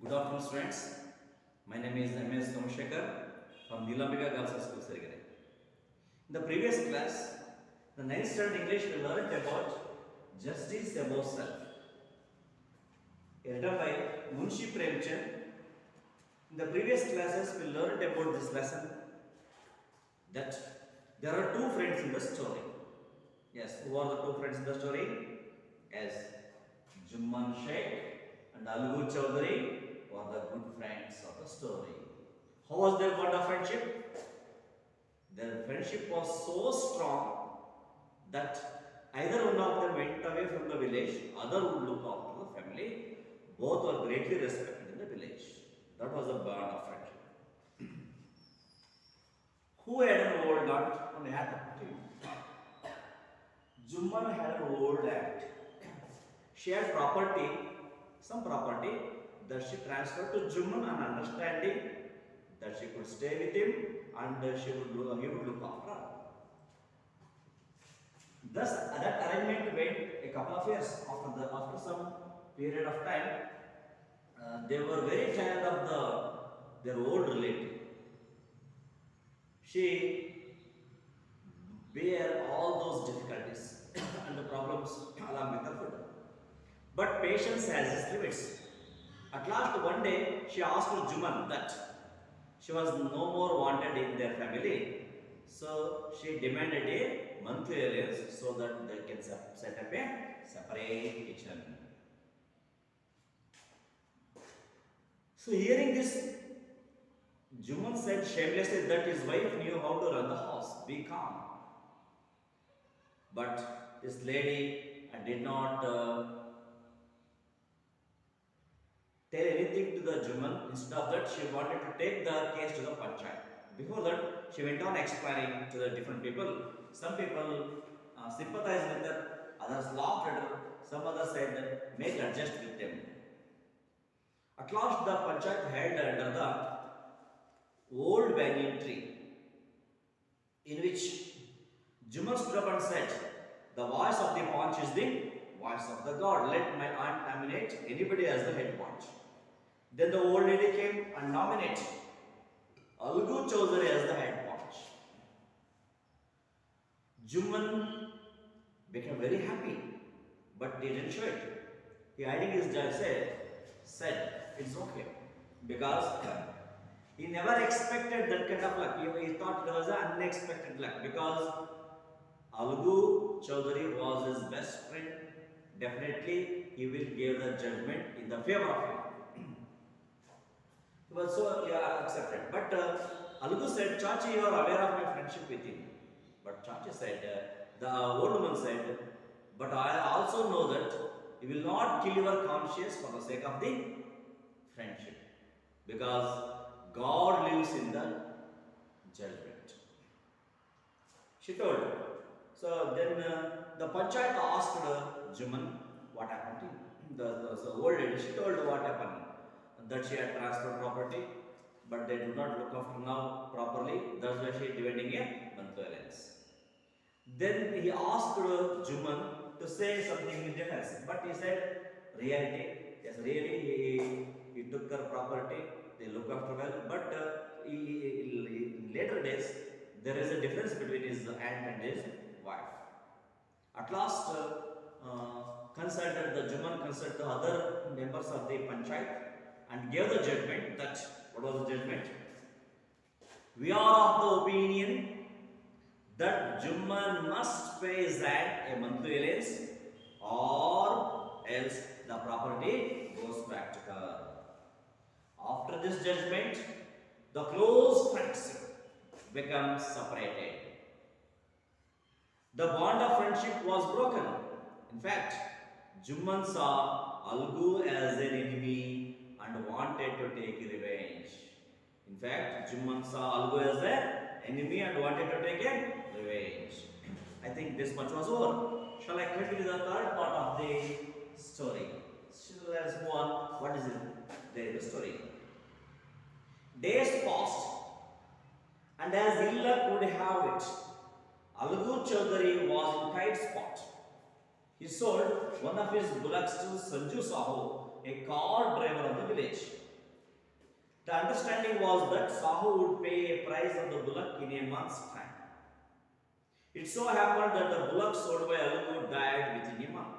Good afternoon, students. My name is M.S. Somashekar from Nilambika Girls High School, Serigare. In the previous class, the 9th standard English we learned about justice above self, written by Munshi Premchand. In the previous classes, we learned about this lesson that there are two friends in the story. Yes, who are the two friends in the story? Yes, Jumman Sheikh and Algu Chowdhury were the good friends of the story. How was their bond of friendship? Their friendship was so strong that either one of them went away from the village, other would look after the family. Both were greatly respected in the village. That was the bond of friendship. Who had an old aunt and had a Jumman had an old aunt. She had property, some property that she transferred to Jumman on understanding that she could stay with him and he would look after her. Thus, that arrangement went a couple of years. After some period of time, they were very tired of their old relative. She bear all those difficulties and the problems along with her food. But patience has its limits. At last, one day, she asked Juman that she was no more wanted in their family. So she demanded a monthly allowance so that they can set up a separate kitchen. So hearing this, Juman said shamelessly that his wife knew how to run the house. Be calm. But this lady did not tell anything to the Juman. Instead of that, she wanted to take the case to the panchayat. Before that, she went on explaining to the different people. Some people sympathized with her, others laughed at her, some others said that make adjust with them. At last, the panchayat held under the old banyan tree, in which Juman stood up and said, "The voice of the paunch is the voice of the God. Let my aunt nominate anybody as the head paunch." Then the old lady came and nominated Algu Chowdhury as the head paunch. Juman became very happy, but he didn't show it. He hiding his joy said it's okay because he never expected that kind of luck. He thought it was an unexpected luck because Algu Chowdhury was his best friend. Definitely, he will give the judgment in the favor of him. Well, so accepted. But Algu said, "Chachi, you are aware of my friendship with him." But Chachi said, the old woman said, "But I also know that you will not kill your conscience for the sake of the friendship, because God lives in the judgment." She told. So then the panchayat asked Juman what happened to him. The old lady, she told what happened. That she had transferred property, but they do not look after now properly. That's why she is demanding a monthly allowance. Then he asked Juman to say something in defense, but he said reality. Yes, really he took her property. They look after well, but in later days there is a difference between his aunt and his wife. At last, Juman consulted the other members of the panchayat and gave the judgment that, what was the judgment? We are of the opinion that Juman must pay his aunt a monthly allowance, or else the property goes back to her. After this judgment, the close friendship becomes separated. The bond of friendship was broken. In fact, Juman saw Algu as an enemy and wanted to take revenge. In fact, Juman saw Algu as an enemy and wanted to take a revenge. I think this much was over. Shall I continue the third part of the story? So let us move on. What is it? There is the story. Days passed, and as ill luck would have it, Algu Chowdhury was in tight spot. He sold one of his bullocks to Sanju Sahu, a car driver of the village. The understanding was that Sahu would pay a price of the bullock in a month's time. It so happened that the bullock sold by Alugu died within a month.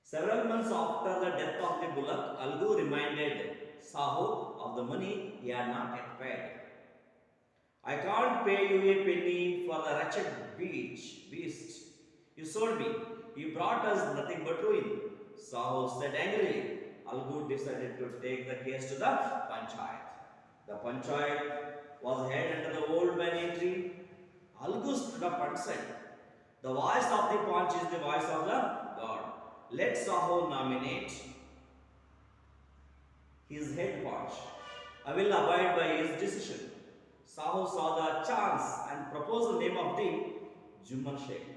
Several months after the death of the bullock, Algu reminded Sahu of the money he had not yet paid. I can't pay you a penny for the wretched beast. You sold me. You brought us nothing but ruin. Sahu said angrily. Algu decided to take the case to the Panchayat. The Panchayat was held under the old banyan tree. Algu stood up and said, the voice of the Panch is the voice of the God. Let Sahu nominate his head Panch. I will abide by his decision. Sahu saw the chance and proposed the name of the Juman Sheikh.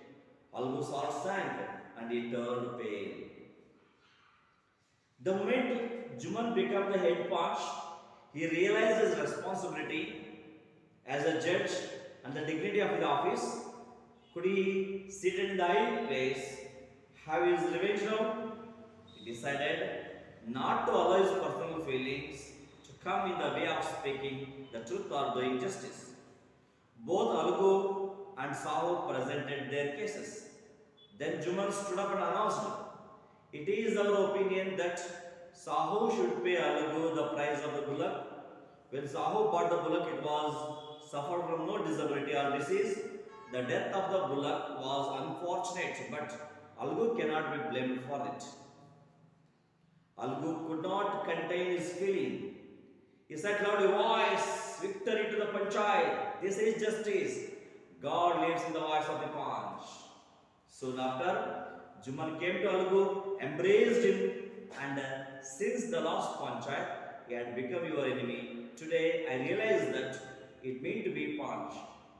Algu's heart sank and he turned pale. The moment Juman became the head Panch, he realized his responsibility as a judge and the dignity of his office. Could he sit in the high place, have his revenge now? He decided not to allow his personal feelings to come in the way of speaking the truth or doing justice. Both Algu and Sahu presented their cases. Then Juman stood up and announced, it is our opinion that Sahu should pay Algu the price of the bullock. When Sahu bought the bullock, it was suffered from no disability or disease. The death of the bullock was unfortunate, but Algu cannot be blamed for it. Algu could not contain his feeling. He said loudly, voice, victory to the Panchayat. This is justice. God lives in the voice of the Panch. Soon after, Juman came to Algu, embraced him, and since the last Panchayat, he had become your enemy. Today, I realize that it means to be Panch.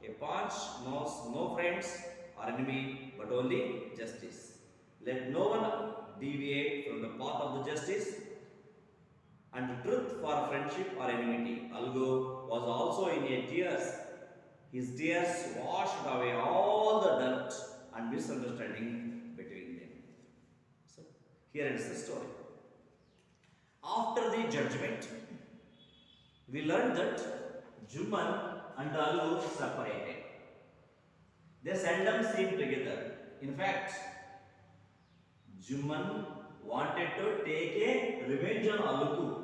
A Panch knows no friends or enemy, but only justice. Let no one deviate from the path of the justice and the truth for friendship or enmity. Algu was also in a tears. His tears washed away all the dirt and misunderstanding between them. So, here is the story. After the judgment, we learned that Juman and Algu separated. They seldom seemed together. In fact, Juman wanted to take a revenge on Algu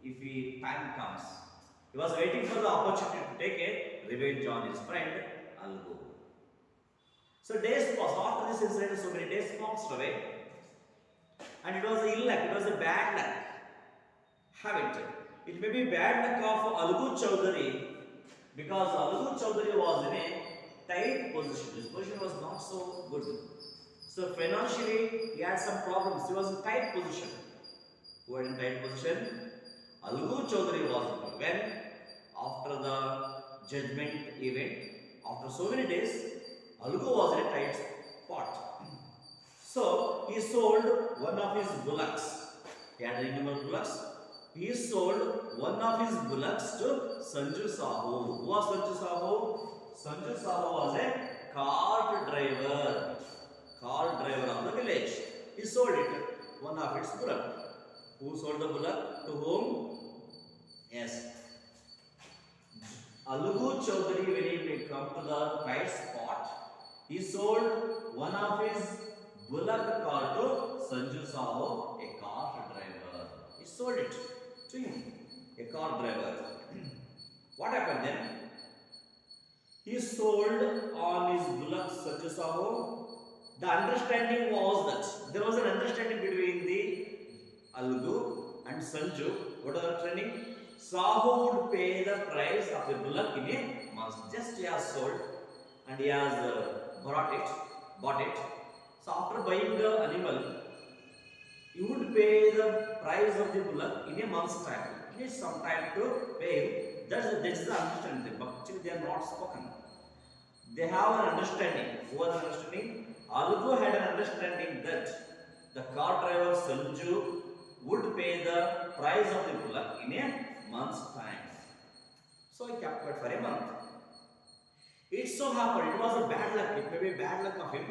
if time comes. He was waiting for the opportunity to take a revenge on his friend Algu. So days passed. After this incident, so many days passed away, and it was ill luck. It was a bad luck. Have it. It may be bad luck of Algu Chowdhury because Algu Chowdhury was in a tight position. His position was not so good. So financially, he had some problems. He was in tight position. Who had in tight position? Algu Chowdhury was. When after the judgment event, after so many days, Algu was in a tight spot. So he sold one of his bullocks. He had innumerable bullocks. He sold one of his bullocks to Sanju Sahu. Who was Sanju Sahu? Sanju Sahu was a cart driver. Cart driver of the village. He sold it, one of its bullock. Who sold the bullock? To whom? Yes. Algu Chowdhury, when he come to the right spot, he sold one of his bullock car to Sanju Sahu, a cart driver. He sold it to him, a car driver. What happened then? He sold on his bullock Sanju Sahu. The understanding was that there was an understanding between the Algu and Sanju. What was the understanding? Sahu would pay the price of the bullock in a month. Just he has sold and he has bought it. So after buying the animal, he would pay the price of the bullock in a month's time. He needs some time to pay him. That is the understanding. But actually they are not spoken. They have an understanding. Who has an understanding? Algu had an understanding that the car driver Sanju would pay the price of the bullock in a month's time. So he kept it for a month. It so happened, it was a bad luck, it may be bad luck of him.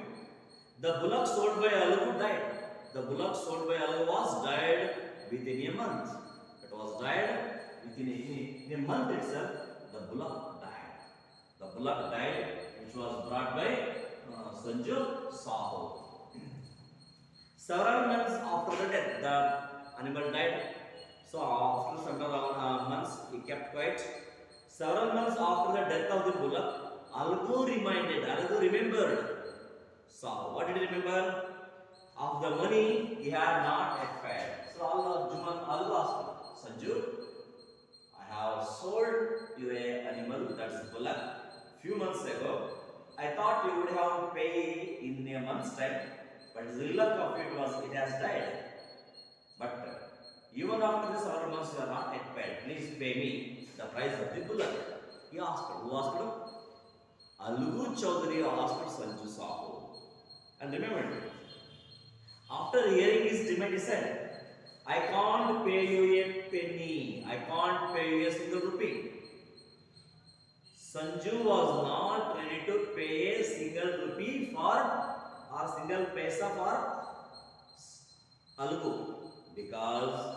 The bullock sold by Algu died. The bullock sold by Algu was died within a month. It was was died in a month itself. The bullock died. The bullock died, which was brought by Sanju Sahu. Several months after the death, the animal died. So after several months, he kept quiet. Several months after the death of the bullock, Algu remembered Sahu. What did he remember? Of the money he had not yet paid. So Algu asked him, Sanju, I have sold you an animal, that's bullock, few months ago. I thought you would have paid in a month's time, but the luck of it has died. But even after this several months you are not yet paid. Please pay me the price of the bullock. He asked. Who asked him? Algu Chaudhary asked Sanju Sahu. And remember, after hearing his demand, he said, I can't pay you a penny. I can't pay you a single rupee. Sanju was not ready to pay a single rupee or single paisa for Algu, because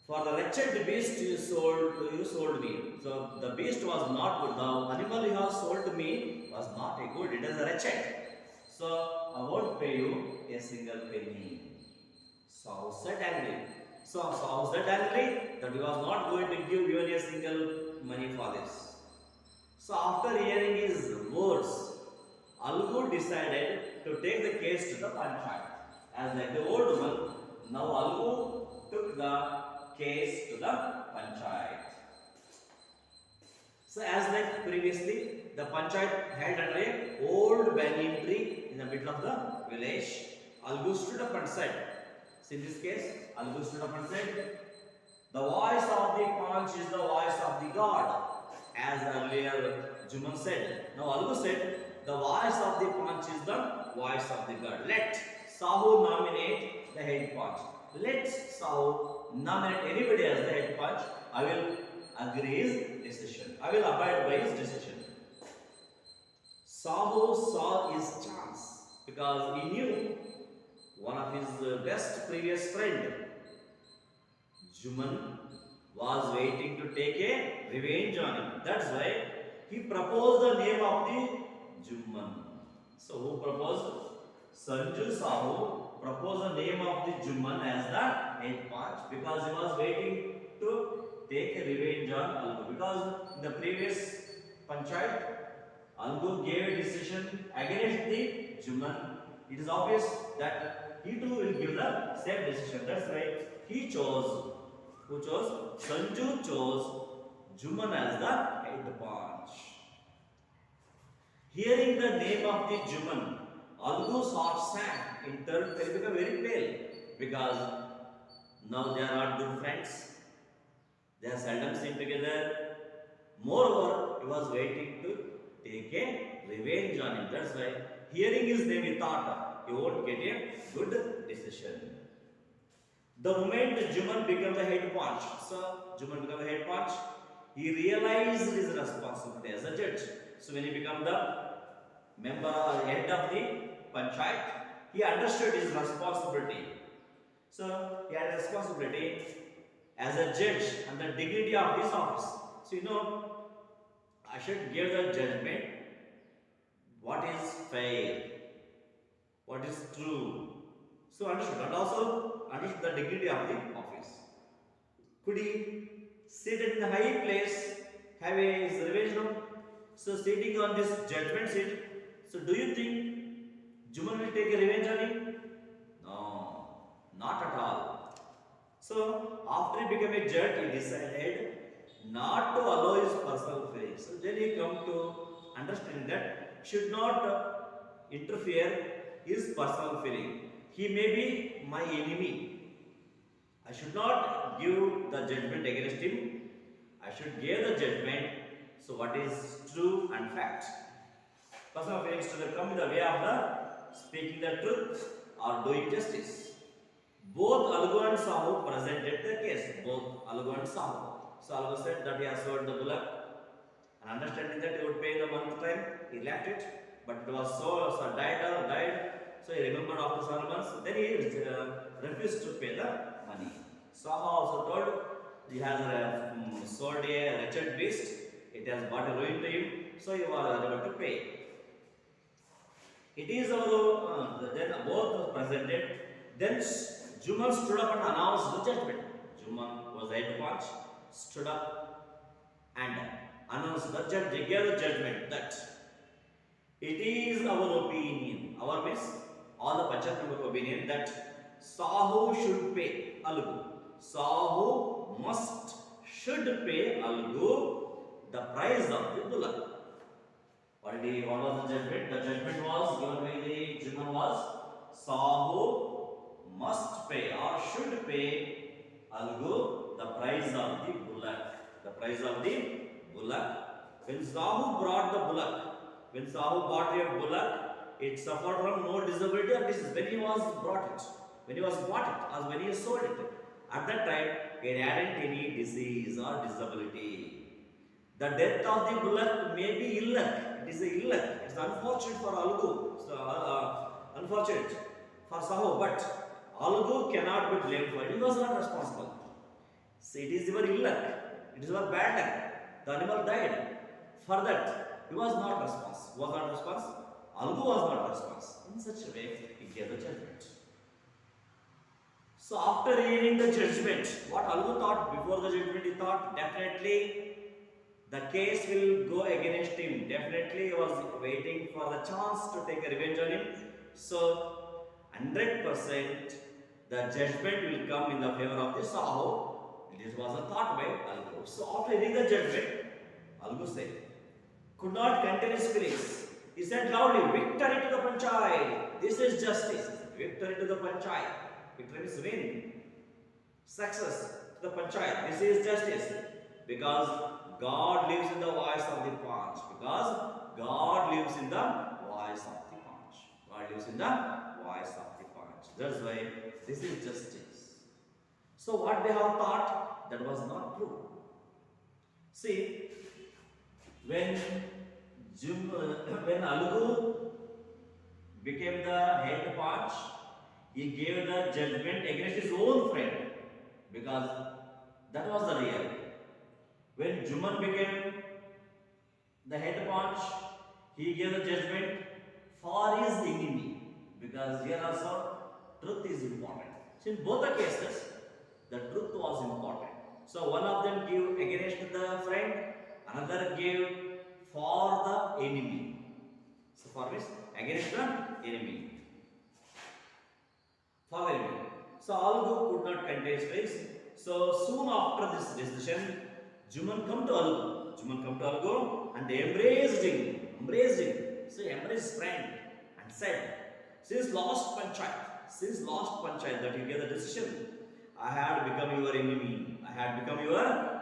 for the wretched beast you sold me. So the beast was not good. The animal you have sold to me was not a good. It is a wretched. So I won't pay you a single penny. Sahu said angry. So Sahu said angry that he was not going to give even a single money for this. So after hearing his words, Algu decided to take the case to the panchayat. As like the old woman, now Algu took the case to the panchayat. So as like previously, the panchayat held under a old banyan tree in the middle of the village. Algu stood up and said, so in this case, Algu stood up and said, the voice of the Panch is the voice of the God. As earlier Juman said. Now Algu said, the voice of the Panch is the voice of the God. Let Sahu nominate the head Panch. Let Sahu nominate anybody as the head Panch. I will agree his decision. I will abide by his decision. Sahu saw his chance because he knew one of his best previous friend, Juman, was waiting to take a revenge on him. That's why he proposed the name of the Juman. So who proposed? Sanju Sahu proposed the name of the Juman as the head Panch because he was waiting to take a revenge on Algu. Because in the previous panchayat, Algu gave a decision against the Juman. It is obvious that he too will give the same decision. That's why he chose. Who chose? Sanju chose Juman as the head Panch. Hearing the name of the Juman, Algu's heart sank. In turn, they became very pale because now they are not good friends. They are seldom seen together. Moreover, he was waiting to take a revenge on him. That's why, hearing his name, he thought he won't get a good decision. The moment Juman became the head Panch, he realized his responsibility as a judge. So when he became the member or head of the panchayat, he understood his responsibility. So he had a responsibility as a judge and the dignity of his office. So I should give the judgment what is fair, what is true. So understood, and also understood the dignity of the office. Could he seated in the high place have a revenge now? So sitting on this judgment seat, so do you think Juman will take a revenge on him? No, not at all. So after he became a judge, he decided not to allow his personal feelings. So then he come to understanding that should not interfere his personal feeling. He may be my enemy. I should not give the judgment against him. I should give the judgment. So what is true and fact? Personal feelings to come in the way of the speaking the truth or doing justice. Both Algu and Sahu presented the case. Both Algu and Sahu. So Algu said that he has sold the bullock, and understanding that he would pay in the month time, he left it. But it was so died. So he remembered after several months. Then he refused to pay the money. Saha also told he has sold a wretched beast. It has brought a ruin to him, so he was unable to pay. It is our then both was presented. Then Juman stood up and announced the judgment. Juman was head punch, stood up and announced the judge. They gave the judgment that it is our opinion, our means all the Panchat member opinion that Sahu should pay Algu. Sahu should pay Algu the price of the bullock. What was the judgment? The judgment was given by the Juman was Sahu must pay or should pay Algu the price of the bullock. The price of the bullock. When Sahu brought the bullock, when Sahu bought a bullock, it suffered from no disability or disease. When he was brought it, when he was bought it, or when he sold it, at that time it hadn't any disease or disability. The death of the bullock may be ill luck. It is a ill luck. It's unfortunate for Algu. So, unfortunate for Sahu, but Algu cannot be blamed for it. He was not responsible. So it is your ill luck. It is your bad luck. The animal died. For that, he was not responsible. Was not responsible. Algu was not responsible. In such a way, he gave the judgment. So after hearing the judgment, what Algu thought before the judgment, he thought definitely the case will go against him. Definitely he was waiting for the chance to take a revenge on him. So 100% the judgment will come in the favor of the Sahu. This was a thought by Algu. So after reading the judgment, Algu said, could not contain his feelings. He said loudly, victory to the Panchayat. This is justice. Victory to the Panchayat. Victory means win. Success to the Panchayat. This is justice. Because God lives in the voice of the Panch. Because God lives in the voice of the Panch. God lives in the voice of the Panch. That's why this is justice. So what they have thought, that was not true. See, when Algu became the head Panch, he gave the judgment against his own friend. Because that was the reality. When Juman became the head Panch, he gave the judgment for his enemy. Because here also, truth is important. So in both the cases, the truth was important. So one of them gave against the friend, another gave for the enemy. So for this, against the enemy. For the enemy. So Algu could not contain space. So soon after this decision, Juman come to Algu and embraced him. So he embraced his friend and said, since last Panchayat that you gave the decision, I had become your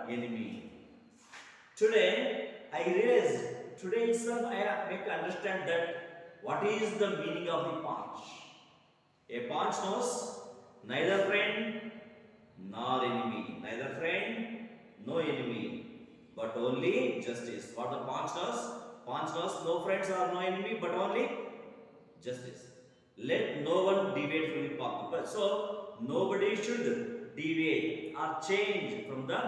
enemy. Today, I realized, today itself I make understand that what is the meaning of the Panch. A Panch knows neither friend nor enemy. Neither friend, no enemy, but only justice. What the Panch knows? Panch knows no friends or no enemy, but only justice. Let no one deviate from the path. So nobody should deviate or change from the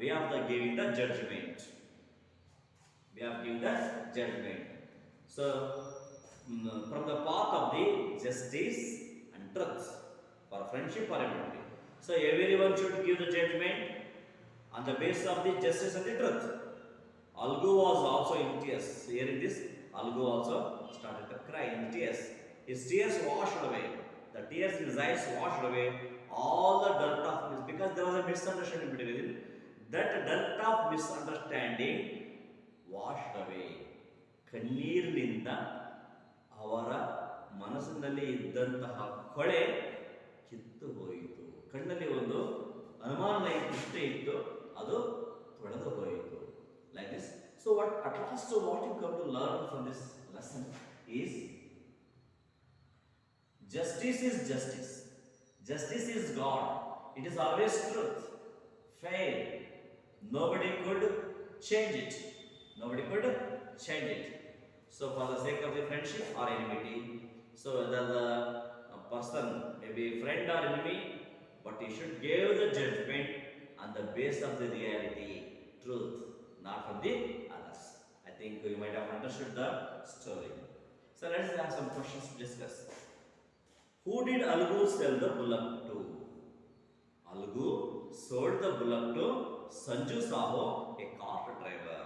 way of the giving the judgment. So from the path of the justice and truth for friendship or enmity. So everyone should give the judgment on the basis of the justice and the truth. Algu was also in tears. Hearing this, Algu also started to cry in tears. His tears washed away. The tears in his eyes washed away all the dirt of his, because there was a misunderstanding between them. That dirt of misunderstanding washed away. ಕಣ್ಣೀರಿನಿಂದ ಅವರ ಮನಸ್ಸಿನಲ್ಲಿ ಇದ್ದಂತಹ ಕೊಳೆ ಕಿತ್ತು ಹೋಯಿತು. ಕಣ್ಣಲ್ಲಿ ಒಂದು ಅನುಮಾನ ಇಷ್ಟೇ ಇತ್ತು, ಅದು ತೊಳೆದು ಹೋಯಿತು. Like this. So what at last what you come to learn from this lesson is justice is justice. Justice is God. It is always truth. Fair. Nobody could change it. So for the sake of the friendship or enmity, so whether the person may be friend or enemy, but he should give the judgment on the base of the reality, truth, not from the others. I think you might have understood the story. So let's have some questions to discuss. Who did Algu sell the bullock to? Algu sold the bullock to Sanju Saho, a cart driver.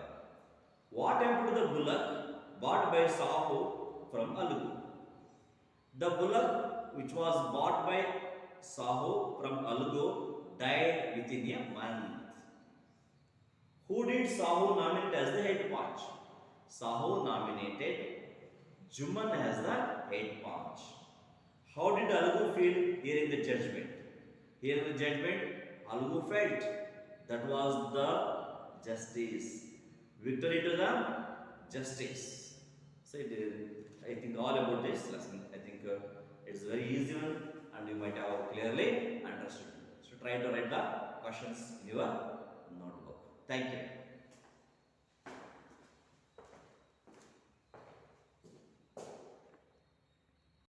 What happened to the bullock bought by Sahu from Algu? The bullock which was bought by Sahu from Algu died within a month. Who did Sahu nominate as the head punch? Sahu nominated Juman as the head punch. How did Algu feel hearing the judgment? Hearing the judgment, Algu felt that was the justice. Victory to the justice. So I think all about this lesson. I think it's very easy one and you might have clearly understood. So try to write the questions in your notebook. Thank you.